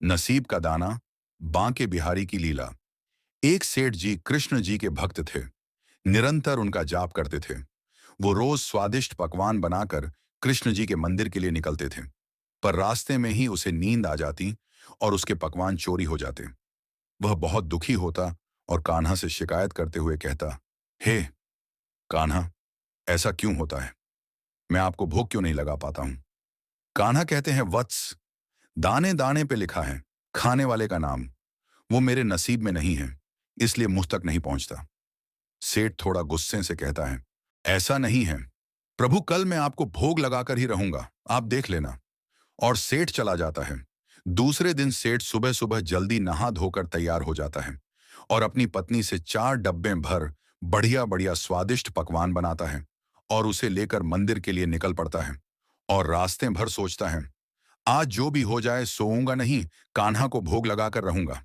नसीब का दाना, बांके बिहारी की लीला। एक सेठ जी कृष्ण जी के भक्त थे। निरंतर उनका जाप करते थे। वो रोज स्वादिष्ट पकवान बनाकर कृष्ण जी के मंदिर के लिए निकलते थे। पर रास्ते में ही उसे नींद आ जाती और उसके पकवान चोरी हो जाते। वह बहुत दुखी होता और कान्हा से शिकायत करते हुए कहता, हे कान्हा, ऐसा क्यों होता है? मैं आपको भोग क्यों नहीं लगा पाता हूं? कान्हा कहते हैं, वत्स, दाने दाने पे लिखा है खाने वाले का नाम। वो मेरे नसीब में नहीं है, इसलिए मुझ तक नहीं पहुंचता। सेठ थोड़ा गुस्से से कहता है, ऐसा नहीं है प्रभु, कल मैं आपको भोग लगाकर ही रहूंगा, आप देख लेना। और सेठ चला जाता है। दूसरे दिन सेठ सुबह सुबह जल्दी नहा धोकर तैयार हो जाता है और अपनी पत्नी से 4 डब्बे भर बढ़िया बढ़िया स्वादिष्ट पकवान बनाता है और उसे लेकर मंदिर के लिए निकल पड़ता है। और रास्ते भर सोचता है, आज जो भी हो जाए सोऊंगा नहीं, कान्हा को भोग लगाकर रहूंगा।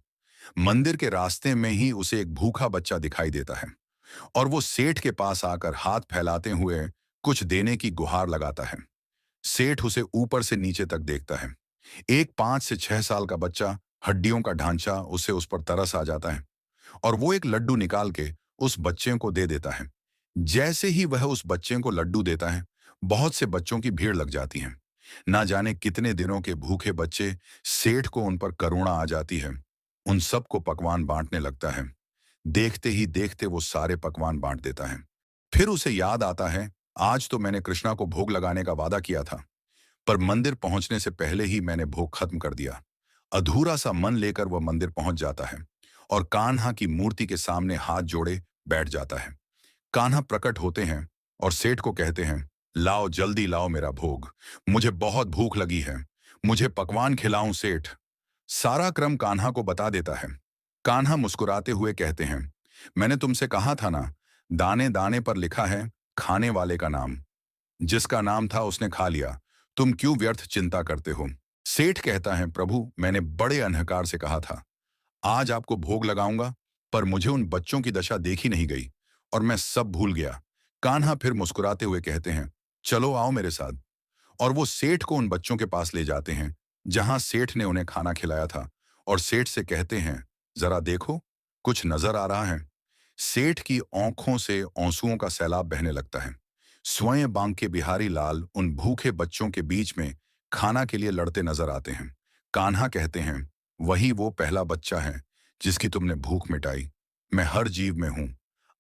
मंदिर के रास्ते में ही उसे एक भूखा बच्चा दिखाई देता है और वो सेठ के पास आकर हाथ फैलाते हुए कुछ देने की गुहार लगाता है। सेठ उसे ऊपर से नीचे तक देखता है। एक 5 से 6 साल का बच्चा, हड्डियों का ढांचा, उसे उस पर तरस आ जाता है और वो एक लड्डू निकाल के उस बच्चे को दे देता है। जैसे ही वह उस बच्चे को लड्डू देता है, बहुत से बच्चों की भीड़ लग जाती है। ना जाने कितने दिनों के भूखे बच्चे, सेठ को उन पर करुणा आ जाती है। उन सबको पकवान बांटने लगता है। देखते ही देखते वो सारे पकवान बांट देता है। फिर उसे याद आता है, आज तो मैंने कृष्णा को भोग लगाने का वादा किया था, पर मंदिर पहुंचने से पहले ही मैंने भोग खत्म कर दिया। अधूरा सा मन लेकर वह मंदिर पहुंच जाता है और कान्हा की मूर्ति के सामने हाथ जोड़े बैठ जाता है। कान्हा प्रकट होते हैं और सेठ को कहते हैं, लाओ जल्दी लाओ मेरा भोग, मुझे बहुत भूख लगी है, मुझे पकवान खिलाऊं सेठ। सारा क्रम कान्हा को बता देता है। कान्हा मुस्कुराते हुए कहते हैं, मैंने तुमसे कहा था ना, दाने दाने पर लिखा है खाने वाले का नाम। जिसका नाम था उसने खा लिया, तुम क्यों व्यर्थ चिंता करते हो? सेठ कहता है, प्रभु, मैंने बड़े अहंकार से कहा था आज आपको भोग लगाऊंगा, पर मुझे उन बच्चों की दशा देखी नहीं गई और मैं सब भूल गया। कान्हा फिर मुस्कुराते हुए कहते हैं, चलो आओ मेरे साथ। और वो सेठ को उन बच्चों के पास ले जाते हैं जहां सेठ ने उन्हें खाना खिलाया था और सेठ से कहते हैं, जरा देखो, कुछ नजर आ रहा है? सेठ की आंखों से आंसुओं का सैलाब बहने लगता है। स्वयं बांके बिहारी लाल उन भूखे बच्चों के बीच में खाना के लिए लड़ते नजर आते हैं। कान्हा कहते हैं, वही वो पहला बच्चा है जिसकी तुमने भूख मिटाई। मैं हर जीव में हूं,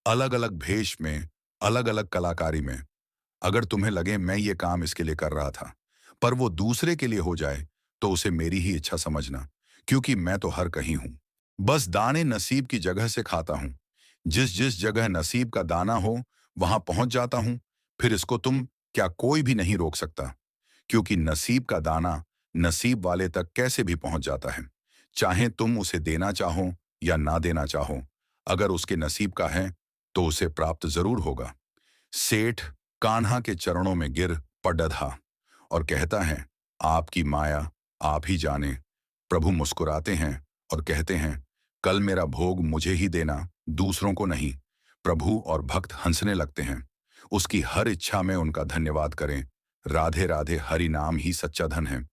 अलग अलग भेष में, अलग अलग कलाकारी में। अगर तुम्हें लगे मैं ये काम इसके लिए कर रहा था, पर वो दूसरे के लिए हो जाए, तो उसे मेरी ही इच्छा समझना, क्योंकि मैं तो हर कहीं हूं। बस दाने नसीब की जगह से खाता हूं। जिस जिस जगह नसीब का दाना हो, वहां पहुंच जाता हूं। फिर इसको तुम क्या कोई भी नहीं रोक सकता, क्योंकि नसीब का दाना नसीब वाले तक कैसे भी पहुंच जाता है, चाहे तुम उसे देना चाहो या ना देना चाहो। अगर उसके नसीब का है तो उसे प्राप्त जरूर होगा। सेठ कान्हा के चरणों में गिर पड़धा और कहता है, आपकी माया आप ही जाने। प्रभु मुस्कुराते हैं और कहते हैं, कल मेरा भोग मुझे ही देना, दूसरों को नहीं। प्रभु और भक्त हंसने लगते हैं। उसकी हर इच्छा में उनका धन्यवाद करें। राधे राधे, हरि नाम ही सच्चा धन है।